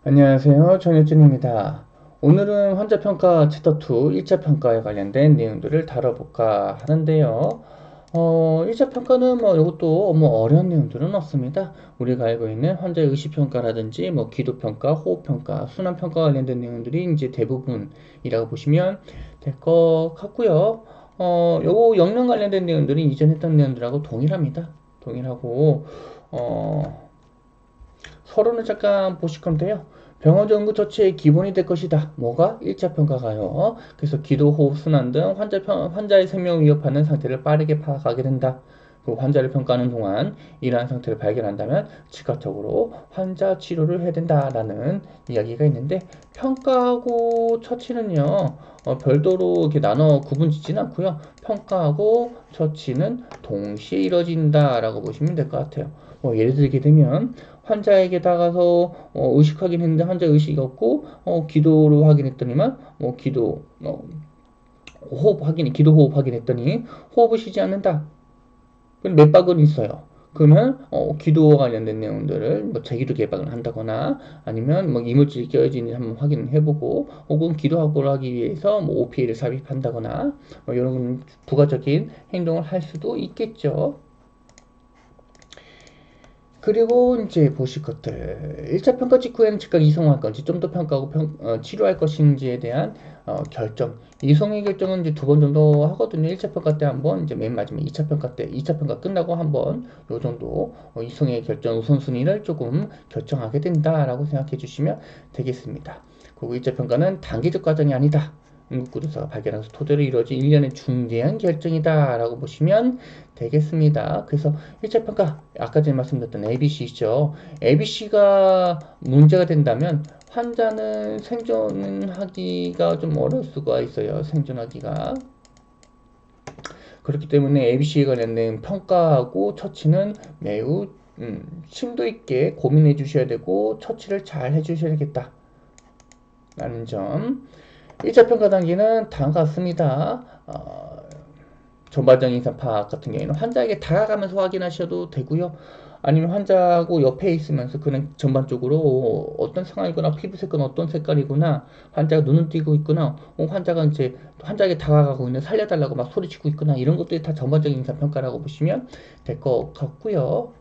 안녕하세요. 정혜진입니다. 오늘은 환자평가 챕터2 1차 평가에 관련된 내용들을 다뤄볼까 하는데요. 1차 평가는 이것도 어려운 내용들은 없습니다. 우리가 알고 있는 환자의 의식평가라든지 기도평가, 호흡평가, 순환평가 관련된 내용들이 이제 대부분이라고 보시면 될 것 같고요. 요거 역량 관련된 내용들은 이전 했던 내용들하고 동일합니다. 동일하고, 어, 서론을 잠깐 보실 건데요. 병원 전구 조치의 기본이 될 것이다. 뭐가? 1차 평가가요. 그래서 기도, 호흡, 순환 등 환자의 생명을 위협하는 상태를 빠르게 파악하게 된다. 그 환자를 평가하는 동안 이러한 상태를 발견한다면 즉각적으로 환자 치료를 해야 된다라는 이야기가 있는데, 평가하고 처치는요, 별도로 이렇게 나눠 구분 짓지는 않고요. 평가하고 처치는 동시에 이루어진다라고 보시면 될 것 같아요. 예를 들게 되면 환자에게 다가가서 의식 확인했는데 환자 의식이 없고 기도로 확인했더니만 기도 호흡 확인했더니 호흡을 쉬지 않는다. 그럼 맥박은 있어요. 그러면 기도와 관련된 내용들을 제기도 개방을 한다거나 아니면 이물질이 껴있는지 한번 확인해보고 혹은 기도 확보를 하기 위해서 OPA를 삽입한다거나 이런 부가적인 행동을 할 수도 있겠죠. 그리고 이제 보실 것들 1차 평가 직후에는 즉각 이송할 건지 좀 더 평가하고 치료할 것인지에 대한 결정. 이송의 결정은 이제 두 번 정도 하거든요. 1차 평가 때 한 번, 이제 맨 마지막 2차 평가 때, 2차 평가 끝나고 한 번, 요 정도 이송의 결정 우선순위를 조금 결정하게 된다라고 생각해 주시면 되겠습니다. 그리고 1차 평가는 단계적 과정이 아니다. 응급구조사가 발견해서 토대로 이루어진 일련의 중대한 결정이다라고 보시면 되겠습니다. 그래서 1차 평가, 아까 전에 말씀드렸던 ABC죠. ABC가 문제가 된다면 환자는 생존하기가 좀 어려울 수가 있어요. 생존하기가. 그렇기 때문에 ABC에 관련된 평가하고 처치는 매우 심도 있게 고민해 주셔야 되고 처치를 잘 해 주셔야겠다. 라는 점. 1차 평가 단계는 다음과 같습니다. 전반적인 인상 파악 같은 경우에는 환자에게 다가가면서 확인하셔도 되고요. 아니면 환자하고 옆에 있으면서 그냥 전반적으로 어떤 상황이거나 피부색은 어떤 색깔이구나, 환자가 눈을 띄고 있구나, 환자가 이제 환자에게 다가가고 있는 살려달라고 막 소리치고 있구나, 이런 것들이 다 전반적인 인상 평가라고 보시면 될 것 같고요.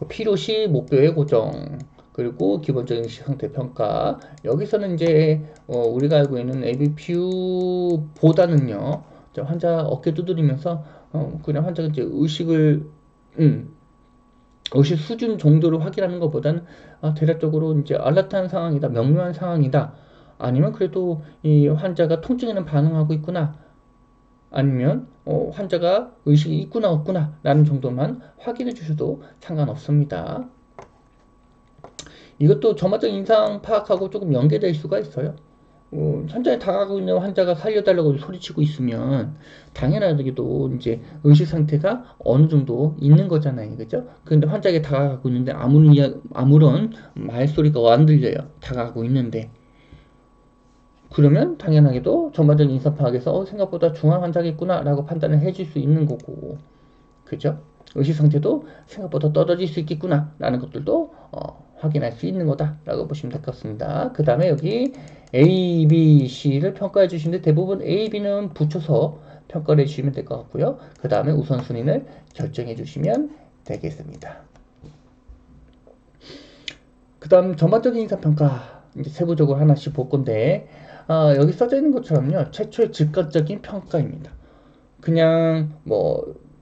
필요시 목표의 고정, 그리고 기본적인 상태 평가. 여기서는 이제 우리가 알고 있는 ABPU보다는요, 환자 어깨 두드리면서 그냥 환자가 이제 음, 의식 수준 정도를 확인하는 것보다는 대략적으로 이제 알라트한 상황이다, 명료한 상황이다, 아니면 그래도 이 환자가 통증에는 반응하고 있구나, 아니면 환자가 의식이 있구나 없구나 라는 정도만 확인해 주셔도 상관없습니다. 이것도 전반적 인상 파악하고 조금 연계될 수가 있어요. 현장에 다가가고 있는 환자가 살려달라고 소리치고 있으면 당연하게도 이제 의식 상태가 어느 정도 있는 거잖아요, 그죠? 그런데 환자에게 다가가고 있는데 아무런 말소리가 안 들려요. 다가가고 있는데. 그러면 당연하게도 전반적인 인상 파악에서 생각보다 중한 환자겠구나라고 판단을 해줄 수 있는 거고, 그죠? 의식 상태도 생각보다 떨어질 수 있겠구나 라는 것들도 확인할 수 있는 거다라고 보시면 될 것 같습니다. 그 다음에 여기 A, B, C를 평가해 주시는데 대부분 A, B는 붙여서 평가를 해주시면 될 것 같고요. 그 다음에 우선순위를 결정해 주시면 되겠습니다. 그 다음 전반적인 인사평가 이제 세부적으로 하나씩 볼 건데 여기 써져 있는 것처럼요, 최초의 즉각적인 평가입니다. 그냥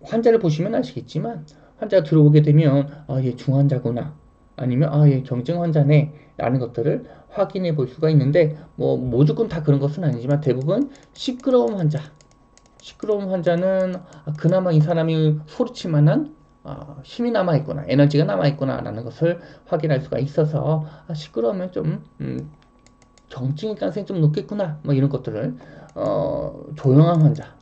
환자를 보시면 아시겠지만 환자가 들어오게 되면 얘 중환자구나, 아니면 얘 경증 환자네 라는 것들을 확인해 볼 수가 있는데 무조건 다 그런 것은 아니지만 대부분 시끄러운 환자는 그나마 이 사람이 소리칠 만한 힘이 남아있구나, 에너지가 남아있구나 라는 것을 확인할 수가 있어서 시끄러우면 좀 경증일 가능성이 좀 높겠구나 이런 것들을 조용한 환자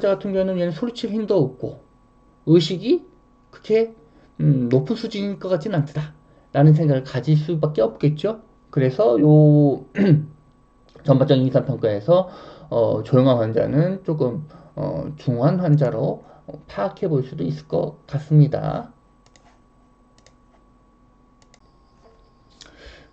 같은 경우는 얘는 소리칠 힘도 없고 의식이 그렇게 높은 수준일 것 같지는 않다 라는 생각을 가질 수밖에 없겠죠. 그래서 요 전반적인 인상평가에서 조용한 환자는 조금 중환 환자로 파악해 볼 수도 있을 것 같습니다.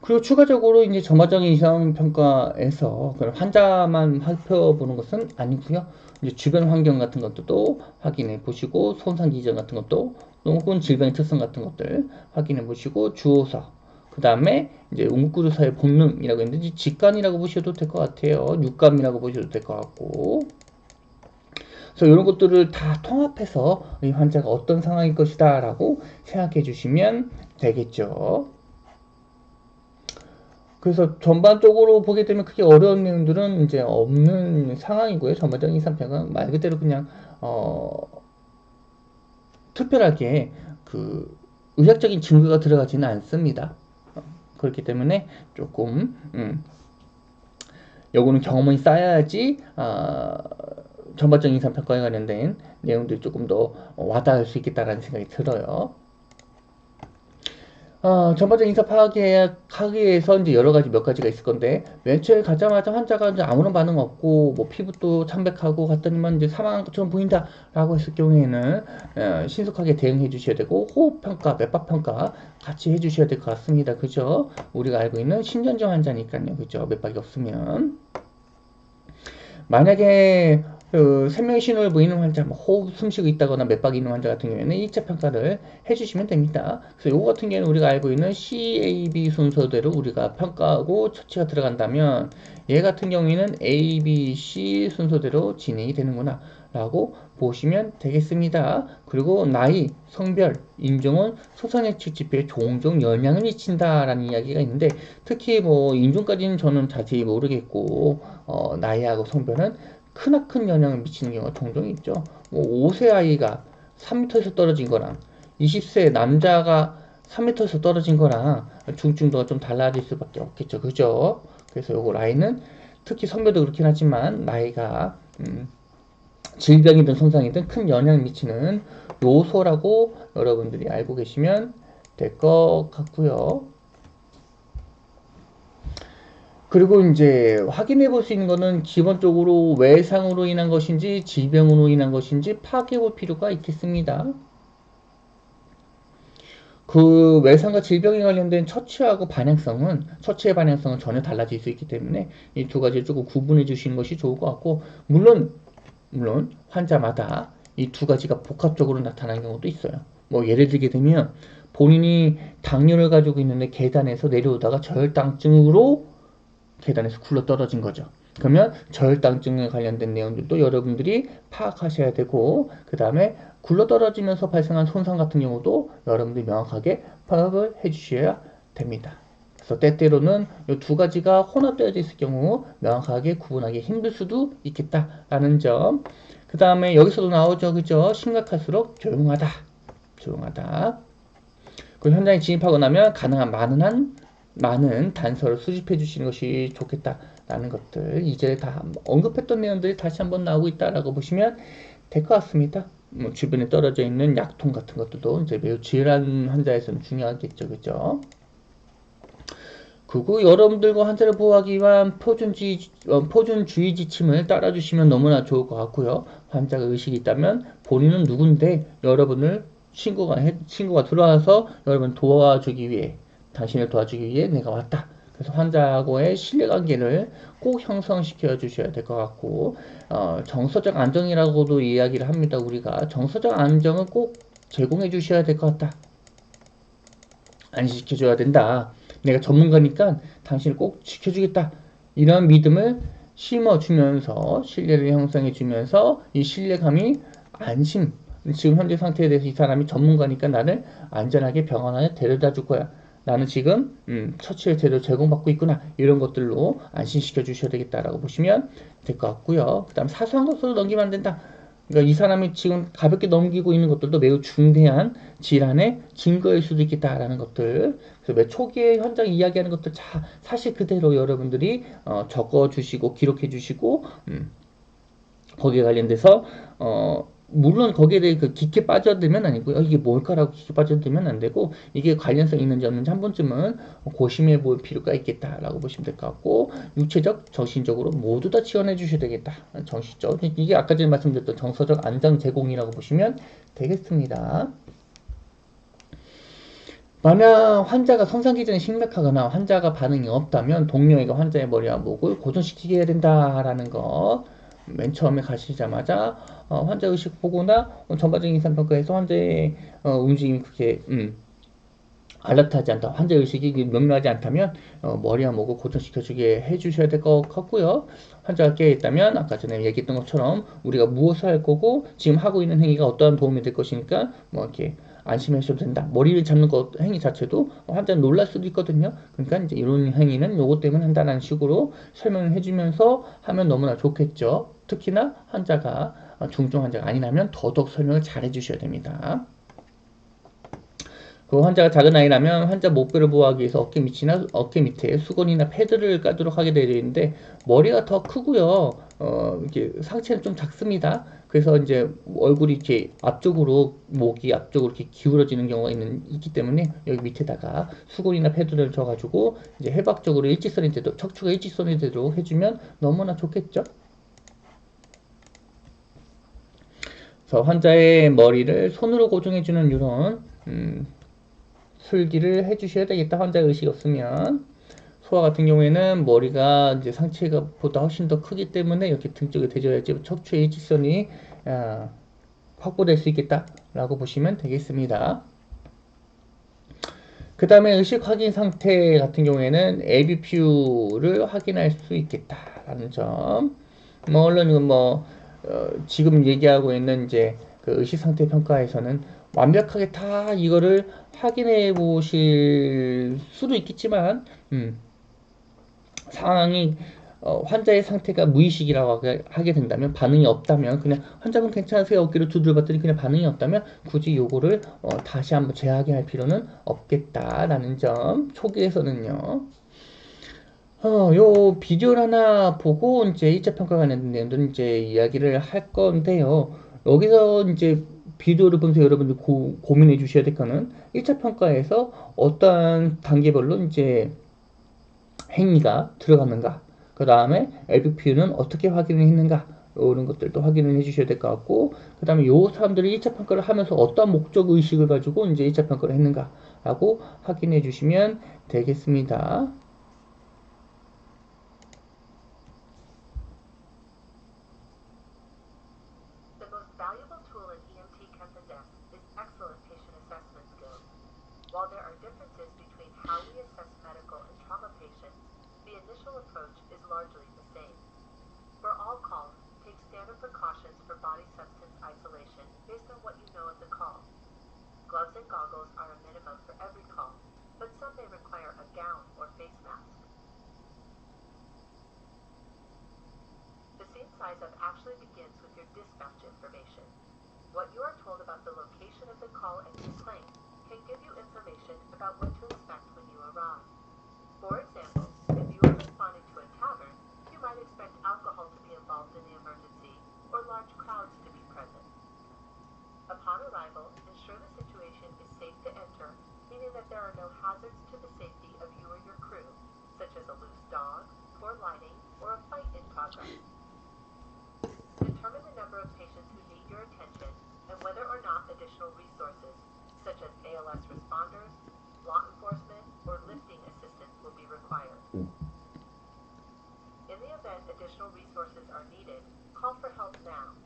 그리고 추가적으로 이제 점화적인 이상평가에서 그런 환자만 살펴보는 것은 아니고요. 이제 주변 환경 같은 것들도 확인해 보시고, 손상 기전 같은 것도, 혹은 질병의 특성 같은 것들 확인해 보시고, 주호서, 그 다음에 이제 응급구조사의 본능이라고 했는데, 직감이라고 보셔도 될 것 같아요. 육감이라고 보셔도 될 것 같고. 그래서 이런 것들을 다 통합해서 이 환자가 어떤 상황일 것이다 라고 생각해 주시면 되겠죠. 그래서 전반적으로 보게 되면 크게 어려운 내용들은 이제 없는 상황이고요. 전반적인 이상평은 말 그대로 그냥 특별하게 그 의학적인 증거가 들어가지는 않습니다. 그렇기 때문에 조금 요거는 경험이 쌓여야지 전반적인 이상평가에 관련된 내용들이 조금 더 와닿을 수 있겠다라는 생각이 들어요. 전반적 인사 파악하기 위해서 이제 여러 가지 몇 가지가 있을 건데, 맨 처음에 가자마자 환자가 이제 아무런 반응 없고, 뭐 피부도 창백하고 갔더니만 이제 사망한 것처럼 보인다라고 했을 경우에는, 신속하게 대응해 주셔야 되고, 호흡 평가, 맥박 평가 같이 해 주셔야 될 것 같습니다. 그죠? 우리가 알고 있는 신전증 환자니까요. 그죠? 맥박이 없으면. 만약에 그 생명의 신호를 보이는 환자, 뭐 호흡, 숨쉬고 있다거나 맥박이 있는 환자 같은 경우에는 1차 평가를 해주시면 됩니다. 그래서 요거 같은 경우는 우리가 알고 있는 CAB 순서대로 우리가 평가하고 처치가 들어간다면, 얘 같은 경우에는 A, B, C 순서대로 진행이 되는구나 라고 보시면 되겠습니다. 그리고 나이, 성별, 인종은 소선의측 지표에 종종 영향을 미친다라는 이야기가 있는데, 특히 뭐 인종까지는 저는 자세히 모르겠고, 나이하고 성별은 크나큰 영향을 미치는 경우가 종종 있죠. 뭐 5세 아이가 3m에서 떨어진 거랑 20세 남자가 3m에서 떨어진 거랑 중증도가 좀 달라질 수밖에 없겠죠. 그죠? 그래서 요거 라인은 특히 성별도 그렇긴 하지만 나이가 질병이든 손상이든 큰 영향을 미치는 요소라고 여러분들이 알고 계시면 될 것 같고요. 그리고 이제 확인해 볼 수 있는 거는 기본적으로 외상으로 인한 것인지 질병으로 인한 것인지 파악해 볼 필요가 있겠습니다. 그 외상과 질병에 관련된 처치하고 반응성은, 처치의 반응성은 전혀 달라질 수 있기 때문에 이 두 가지를 조금 구분해 주시는 것이 좋을 것 같고, 물론 환자마다 이 두 가지가 복합적으로 나타나는 경우도 있어요. 뭐 예를 들게 되면 본인이 당뇨를 가지고 있는데 계단에서 내려오다가 저혈당증으로 계단에서 굴러 떨어진 거죠. 그러면 저혈당증에 관련된 내용들도 여러분들이 파악하셔야 되고, 그 다음에 굴러 떨어지면서 발생한 손상 같은 경우도 여러분들이 명확하게 파악을 해 주셔야 됩니다. 그래서 때때로는 이 두 가지가 혼합되어 있을 경우 명확하게 구분하기 힘들 수도 있겠다라는 점. 그 다음에 여기서도 나오죠. 그죠? 심각할수록 조용하다. 조용하다. 그 현장에 진입하고 나면 가능한 많은 단서를 수집해 주시는 것이 좋겠다라는 것들, 이제 다 언급했던 내용들이 다시 한번 나오고 있다라고 보시면 될 것 같습니다. 뭐 주변에 떨어져 있는 약통 같은 것들도 이제 매우 질환 환자에서는 중요하겠죠, 그죠? 그리고 여러분들과 환자를 보호하기 위한 표준주의 지침을 따라주시면 너무나 좋을 것 같고요. 환자가 의식이 있다면 본인은 누군데 여러분을 친구가 들어와서 여러분 도와주기 위해, 당신을 도와주기 위해 내가 왔다. 그래서 환자하고의 신뢰관계를 꼭 형성시켜 주셔야 될 것 같고, 정서적 안정이라고도 이야기를 합니다. 우리가 정서적 안정을 꼭 제공해 주셔야 될 것 같다. 안심시켜줘야 된다. 내가 전문가니까 당신을 꼭 지켜주겠다. 이런 믿음을 심어주면서 신뢰를 형성해주면서 이 신뢰감이 안심, 지금 현재 상태에 대해서 이 사람이 전문가니까 나를 안전하게 병원 안에 데려다 줄 거야. 나는 지금 처치를 제대로 제공받고 있구나. 이런 것들로 안심시켜 주셔야 되겠다라고 보시면 될 것 같고요. 그 다음 사소한 것으로 넘기면 안 된다. 그러니까 이 사람이 지금 가볍게 넘기고 있는 것들도 매우 중대한 질환의 증거일 수도 있겠다라는 것들. 그래서 매 초기에 현장 이야기하는 것들 다 사실 그대로 여러분들이 적어주시고 기록해주시고, 거기에 관련돼서 물론 거기에 대해 그 깊게 빠져들면 아니고요. 이게 뭘까라고 깊게 빠져들면 안 되고, 이게 관련성 있는지 없는지 한 번쯤은 고심해 볼 필요가 있겠다라고 보시면 될 것 같고, 육체적, 정신적으로 모두 다 지원해 주셔야 되겠다. 정신적. 이게 아까 전에 말씀드렸던 정서적 안정 제공이라고 보시면 되겠습니다. 만약 환자가 손상 기전이 심각하거나 환자가 반응이 없다면 동료에게 환자의 머리와 목을 고정시키게 해야 된다라는 거. 맨 처음에 가시자마자 환자 의식 보고나 전반적인 인상 평가에서 환자의 움직임이 그렇게 알라트하지 않다, 환자 의식이 명료하지 않다면 머리와 목을 고정시켜주게 해주셔야 될 것 같고요. 환자가 깨어있다면 아까 전에 얘기했던 것처럼 우리가 무엇을 할 거고 지금 하고 있는 행위가 어떠한 도움이 될 것이니까 뭐 이렇게 안심하셔도 된다. 머리를 잡는 것 행위 자체도 환자는 놀랄 수도 있거든요. 그러니까 이제 이런 행위는 요것 때문에 한다는 식으로 설명을 해주면서 하면 너무나 좋겠죠. 특히나 환자가 중증 환자가 아니라면 더더욱 설명을 잘 해주셔야 됩니다. 그 환자가 작은 아이라면 환자 목뼈를 보호하기 위해서 어깨 밑에 수건이나 패드를 까도록 하게 되어 있는데 머리가 더 크고요. 이렇게 상체는 좀 작습니다. 그래서 이제 얼굴이 이렇게 앞쪽으로 목이 앞쪽으로 이렇게 기울어지는 경우가 있기 때문에 여기 밑에다가 수건이나 패드를 줘가지고 이제 해박적으로 일직선이 되도록 척추가 일직선이 되도록 해주면 너무나 좋겠죠. 그래서 환자의 머리를 손으로 고정해주는 이런 술기를 해주셔야 되겠다. 환자 의식이 없으면. 소아 같은 경우에는 머리가 이제 상체가 보다 훨씬 더 크기 때문에 이렇게 등 쪽에 대줘야지 척추의 일직선이 확보될 수 있겠다라고 보시면 되겠습니다. 그 다음에 의식 확인 상태 같은 경우에는 ABPU를 확인할 수 있겠다라는 점. 뭐 물론 이건 지금 얘기하고 있는 이제 그 의식 상태 평가에서는 완벽하게 다 이거를 확인해 보실 수도 있겠지만 상황이 환자의 상태가 무의식이라고 하게 된다면, 반응이 없다면, 그냥 환자분 괜찮으세요 어깨를 두드려 봤더니 그냥 반응이 없다면 굳이 요거를 다시 한번 재확인할 필요는 없겠다라는 점. 초기에서는요. 요 비디오를 하나 보고 이제 1차 평가 관련 내용들은 이제 이야기를 할 건데요. 여기서 이제 비디오를 보면서 여러분들 고민해 주셔야 될 거는 1차 평가에서 어떠한 단계별로 이제 행위가 들어갔는가, 그 다음에 LBPU는 어떻게 확인을 했는가, 이런 것들도 확인을 해주셔야 될 것 같고, 그 다음에 요 사람들이 1차 평가를 하면서 어떤 목적 의식을 가지고 이제 1차 평가를 했는가 라고 확인해 주시면 되겠습니다. The most valuable tool an EMT can possess is excellent patient assessment skills. While there are differences between how we assess medical and trauma patients, the initial approach is largely the same. For all calls, take standard precautions for body substance isolation based on what you know of the call. Gloves and goggles are a minimum for every call, but some may require a gown or face mask. The scene size-up actually begins with your dispatch information. What you are told about the location of the call and complaint can give you information about what to expect when you arrive. For example, if you are responding to a tavern, you might expect alcohol to be involved in the emergency or large crowds to be present. Upon arrival, ensure the situation is safe to enter, meaning that there are no hazards to the safety of you or your crew, such as a loose dog, poor lighting, or a fight in progress. Determine the number of patients who need your attention and whether or not additional resources, such as ALS responders, law enforcement, or lifting assistance will be required. In the event additional resources are needed, call for help now.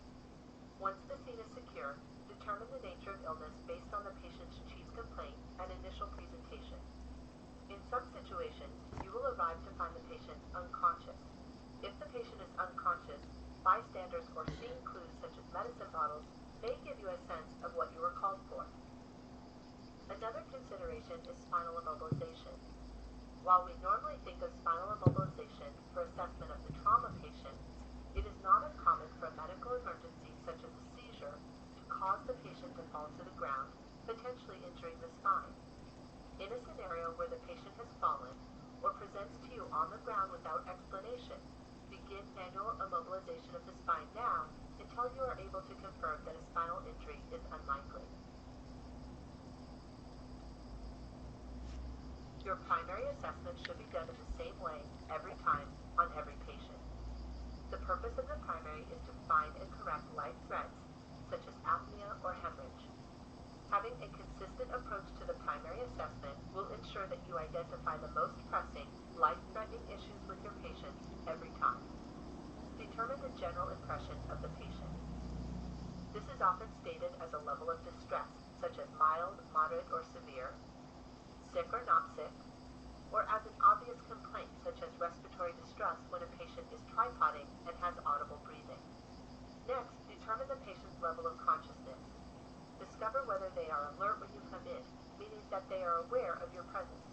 Once the scene is secure, determine the nature of illness based on the patient's chief complaint and initial presentation. In some situations, you will arrive to find the patient unconscious. If the patient is unconscious, bystanders or seeing clues such as medicine bottles may give you a sense of what you were called for. Another consideration is spinal immobilization. While we normally think of spinal immobilization for assessment of the trauma patient, it is not uncommon for a medical emergency such as a seizure to cause the patient to fall to the ground, potentially injuring the spine. In a scenario where the patient has fallen or presents to you on the ground without explanation, begin manual immobilization of the spine now until you are able to confirm that a spinal injury is unlikely. Your primary assessment should be done in the same way every time on every patient. The purpose of the primary is to find and correct life threats such as apnea or hemorrhage. Having a consistent approach to the primary assessment ensure that you identify the most pressing, life-threatening issues with your patients every time. Determine the general impression of the patient. This is often stated as a level of distress, such as mild, moderate, or severe, sick or not sick, or as an obvious complaint, such as respiratory distress when a patient is tripoding and has audible breathing. Next, determine the patient's level of consciousness. Discover whether they are alert when you come in, meaning that they are aware of your presence.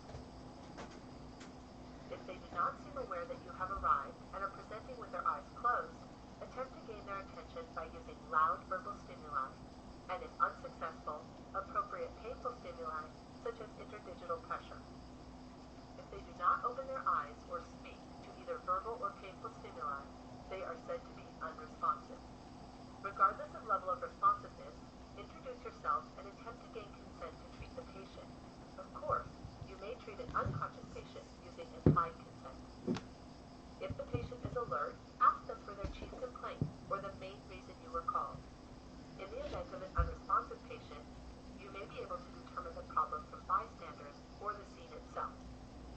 If they do not seem aware that you have arrived and are presenting with their eyes closed, attempt to gain their attention by using loud verbal stimuli, and if unsuccessful, appropriate painful stimuli such as interdigital pressure. If they do not open their eyes or speak to either verbal or painful stimuli, they are said to be unresponsive. Regardless of level of responsiveness, introduce yourself and attempt to gain consent to treat the patient. Of course, you may treat an unconscious patient using implied consent. If the patient is alert, ask them for their chief complaint or the main reason you were called. In the event of an unresponsive patient, you may be able to determine the problem from bystanders or the scene itself.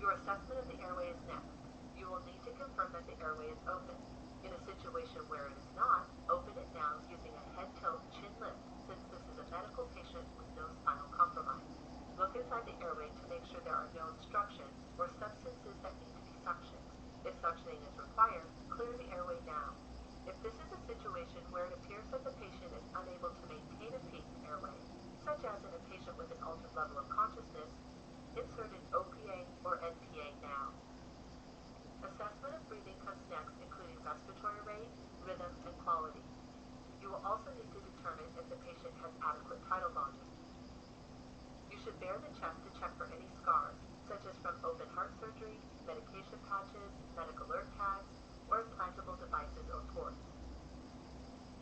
Your assessment of the airway is next. You will need to confirm that the airway is open. In a situation where it is not, open it now using a head tilt chin lift, since this is a medical patient with no spinal compromise. Look inside the airway to make sure there are no obstructions or substances that need to be suctioned. If suctioning is required, clear the airway now. If this is a situation where it appears that the patient is unable to maintain a patent airway, such as in a patient with an altered level of consciousness, insert an OPA or NPA now. Assessment of breathing comes next, including respiratory rate, rhythm, and quality. You will also need to determine if the patient has adequate tidal volume. You should bare the chest to check for any scars, such as from open heart surgery, medication patches, medical alert tags, or implantable devices or ports.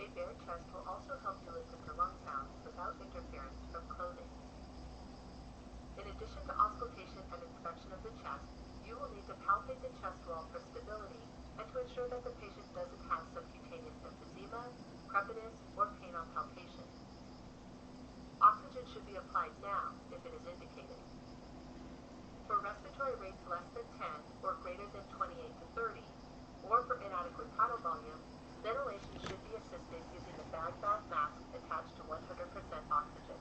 A bare chest will also help you listen for lung sounds without interference from clothing. In addition to auscultation and inspection of the chest, you will need to palpate the chest wall for stability and to ensure that the patient doesn't have subcutaneous emphysema, crepitus, or pain on palpation. Oxygen should be applied now if it is indicated. For respiratory rates less than 10 or greater than 28 to 30, or for inadequate tidal volume, ventilation should be assisted using a bag bath mask attached to 100% oxygen.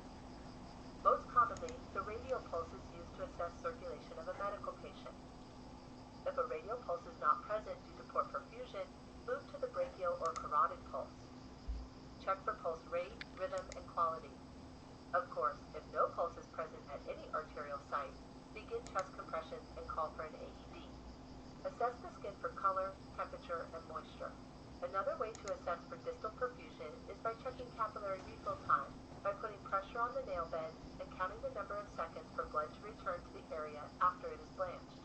Most commonly, the radial pulse is used to assess circulation of a medical patient. If a radial pulse is not present due to poor perfusion, move to the brachial or carotid pulse. Check for pulse rate, rhythm, and quality. Of course, if no pulse is present at any arterial site, begin chest compressions and call for an AED. Assess the skin for color, temperature, and moisture. Another way to assess for distal perfusion is by checking capillary refill time by putting pressure on the nail bed and counting the number of seconds for blood to return to the area after it is blanched.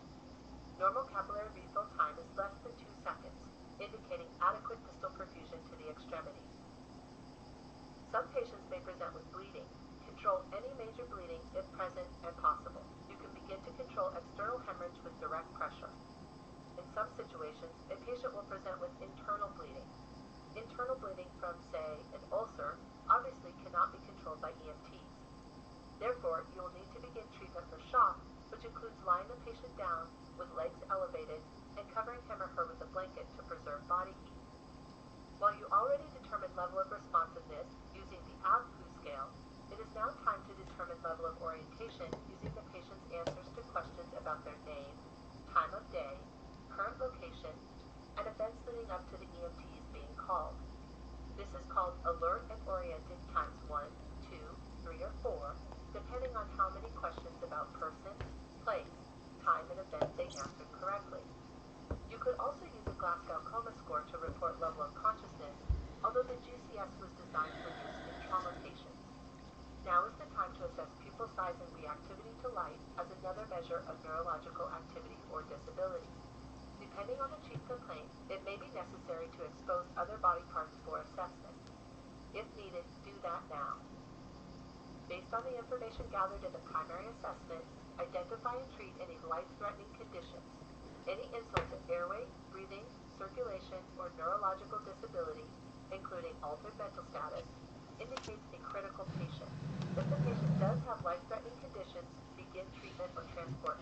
Normal capillary refill time is less than 2 seconds, indicating adequate distal perfusion to the extremities. Some patients may present with bleeding. Control any major bleeding if present and possible. You can begin to control external hemorrhage with direct pressure. In some situations, a patient will present with internal bleeding. Internal bleeding from, say, an ulcer obviously cannot be controlled by EMTs. Therefore, you will need to begin treatment for shock, which includes lying the patient down with legs elevated and covering him or her with a blanket to preserve body heat. While you already determined level of responsiveness using the AVPU scale, it is now time to determine level of orientation using the patient's answers to questions about their name, time of day, current location, and events leading up to the EMTs being called. This is called alert and oriented times 1, 2, 3, or 4, depending on how many questions about person, place, time, and event they answered correctly. You could also use a Glasgow Coma score to report level of consciousness, although the GCS was designed for use in trauma patients. Now is the time to assess pupil size and reactivity to light as another measure of neurological activity or disability. Depending on the chief complaint, it may be necessary to expose other body parts for assessment. If needed, do that now. Based on the information gathered in the primary assessment, identify and treat any life-threatening conditions. Any insult to airway, breathing, circulation, or neurological disability, including altered mental status, indicates a critical patient. If the patient does have life-threatening conditions, begin treatment or transport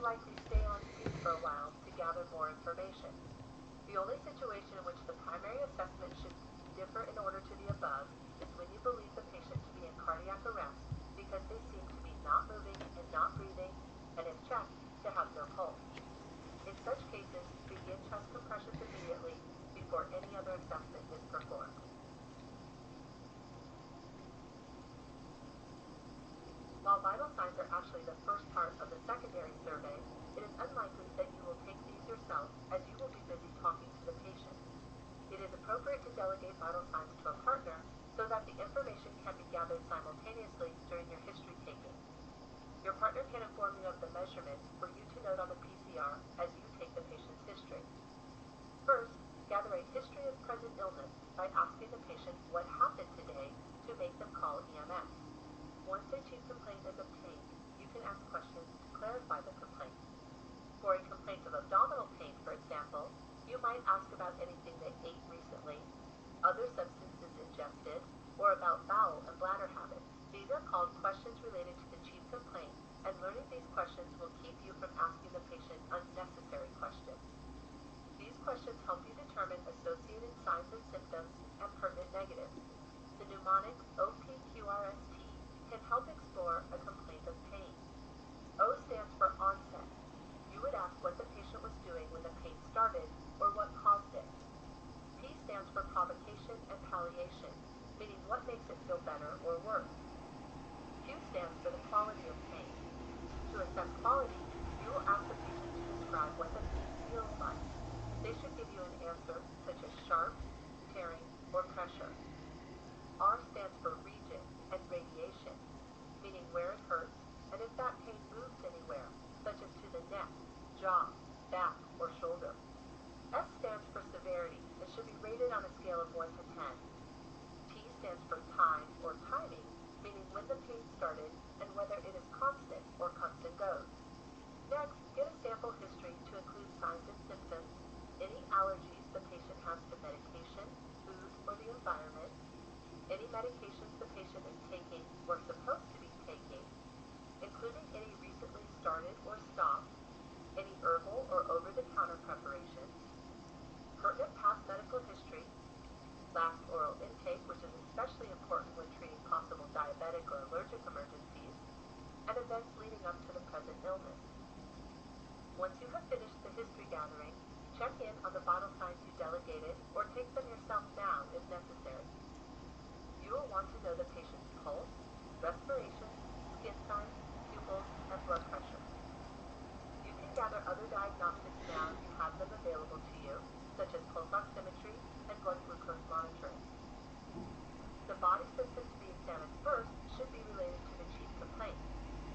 will likely stay on scene for a while to gather more information. The only situation in which the primary assessment should differ in order to the above is when you believe the patient to be in cardiac arrest because they seem to be not moving and not breathing, and if checked, to have no pulse. In such cases, begin chest compressions immediately before any other assessment is performed. While vital signs are actually the first part of the secondary survey, it is unlikely that you will take these yourself as you will be busy talking to the patient. It is appropriate to delegate vital signs to a partner so that the information can be gathered simultaneously during your history taking. Your partner can inform you of the measurements for you to note on the PCR as you take the patient's history. First, gather a history of present illness by asking the patient what happened today to make them call EMS. Once a chief complaint is obtained, you can ask questions to clarify the complaint. For a complaint of abdominal pain, for example, you might ask about anything they ate recently, other substances ingested, or about bowel and bladder habits. These are called questions related to the chief complaint, and learning these questions will keep you from asking the patient unnecessary questions. These questions help you determine associated signs and symptoms and pertinent negatives. The mnemonic OPQRST can help explore a complaint of pain. O stands for onset. You would ask what the patient was doing when the pain started or what caused it. P stands for provocation and palliation, meaning what makes it feel better or worse. Q stands for the quality of pain. To assess quality, you will ask the patient to describe what the pain feels like. They should give you an answer such as sharp, tearing, or pressure. R stands for region and radiation, meaning where it hurts and if that pain moves anywhere, such as to the neck, jaw, back, or shoulder. S stands for severity and should be rated on a scale of 1 to 10. T stands for time or timing, meaning when the pain started and whether it is constant or comes and goes. Next, get a sample history to include signs and symptoms, any allergies the patient has to medication, food, or the environment, any medications the patient is taking or supposed to be taking, including any recently started or stopped, any herbal or over-the-counter preparations, pertinent past medical history, last oral intake, which is especially important when treating possible diabetic or allergic emergencies, and events leading up to the present illness. Once you have finished the history gathering, check in on the vital signs you delegated or take them yourself now if necessary. You will want to know the patient's pulse, respiration, skin signs, pupils, and blood pressure. You can gather other diagnostics now if you have them available to you, such as pulse oximetry and blood glucose monitoring. The body system to be examined first should be related to the chief complaint.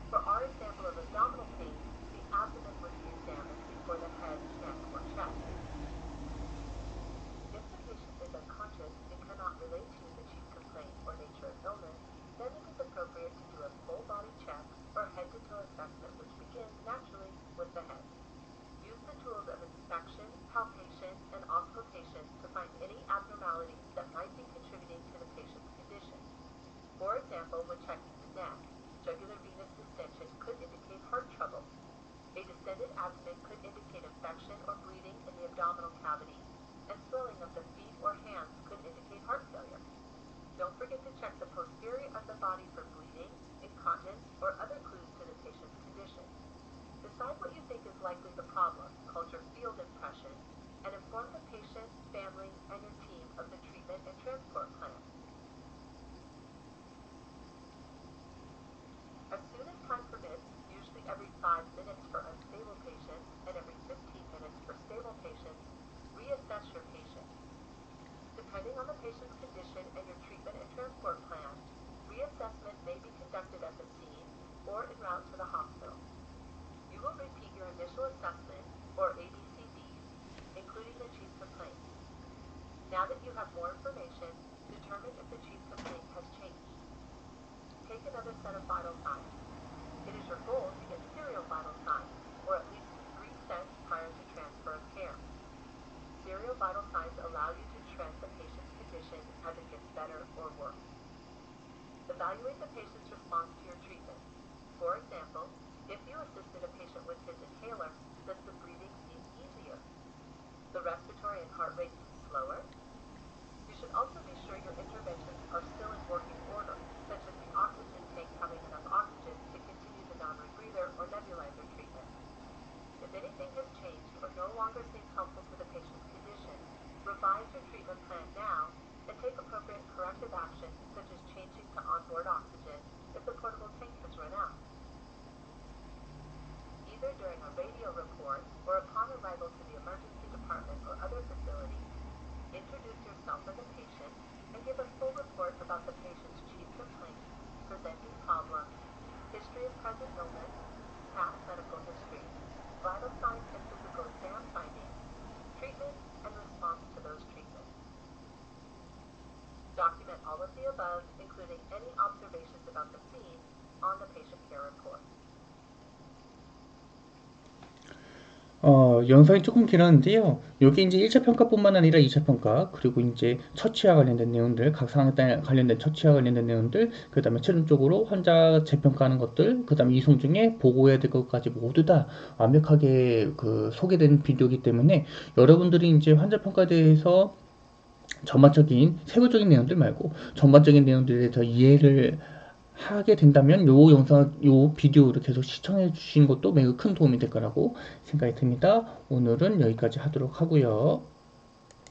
For our example of abdominal pain, the abdomen would be examined before the head, neck, or chest. If the patient is unconscious and cannot relate to you the chief complaint or nature of illness, then it is appropriate to do a full body check or head-to-toe assessment which begins naturally with the head. Use the tools of inspection, palpation, and auscultation to find any abnormalities that might be contributing to the patient's condition. For example, when checking the neck, jugular venous distension could indicate heart trouble. A distended abdomen could indicate infection or bleeding in the abdominal cavity, and swelling of the feet or hands could indicate heart failure. Don't forget to check the posterior of the body for bleeding, incontinence, or other clues to the patient's condition. Decide what you think is likely the problem, called your field impression, and inform the patient, family, and your team of the treatment and transport plan. As soon as time permits, usually every 5 minutes for unstable patients and every 15 minutes for stable patients, reassess your patient. Depending on the patient's condition and your treatment and transport plan, reassessment may be conducted at the scene or en route to the hospital. You will repeat your initial assessment, or ABCDs, including the chief complaint. Now that you have more information, determine if the chief complaint has changed. Take another set of vital signs. It is your goal to get serial vital signs, or at least 3 sets prior to transfer of care. Serial vital signs allow you to trend the patient's condition as it gets better or worse. Evaluate the patient's response to your treatment. For example, If you assisted a patient with his inhaler, does the breathing seem easier? The respiratory and heart rate seem slower? You should also be sure your interventions are still in working order, such as the oxygen tank having enough oxygen to continue the non-rebreather or nebulizer treatment. If anything has changed or no longer seems helpful to the patient's condition, revise your treatment plan now and take appropriate corrective action, such as changing to onboard oxygen if the portable tank has run out. Either during a radio report or upon arrival to the emergency department or other facility, introduce yourself as a patient and give a full report about the patient's chief complaint, presenting problems, history of present illness, past medical history, vital signs and physical exam findings, treatment, and response to those treatments. Document all of the above, including any observations about the scene, on the patient care report. 영상이 조금 길었는데요. 여기 이제 1차 평가뿐만 아니라 2차 평가, 그리고 이제 처치와 관련된 내용들, 각 상황에 관련된 처치와 관련된 내용들, 그 다음에 최종적으로 환자 재평가하는 것들, 그 다음에 이송 중에 보고해야 될 것까지 모두 다 완벽하게 그 소개된 비디오이기 때문에 여러분들이 이제 환자 평가에 대해서 전반적인 세부적인 내용들 말고 전반적인 내용들에 대해서 이해를 하게 된다면 요 영상, 요 비디오를 계속 시청해 주신 것도 매우 큰 도움이 될 거라고 생각이 듭니다. 오늘은 여기까지 하도록 하고요.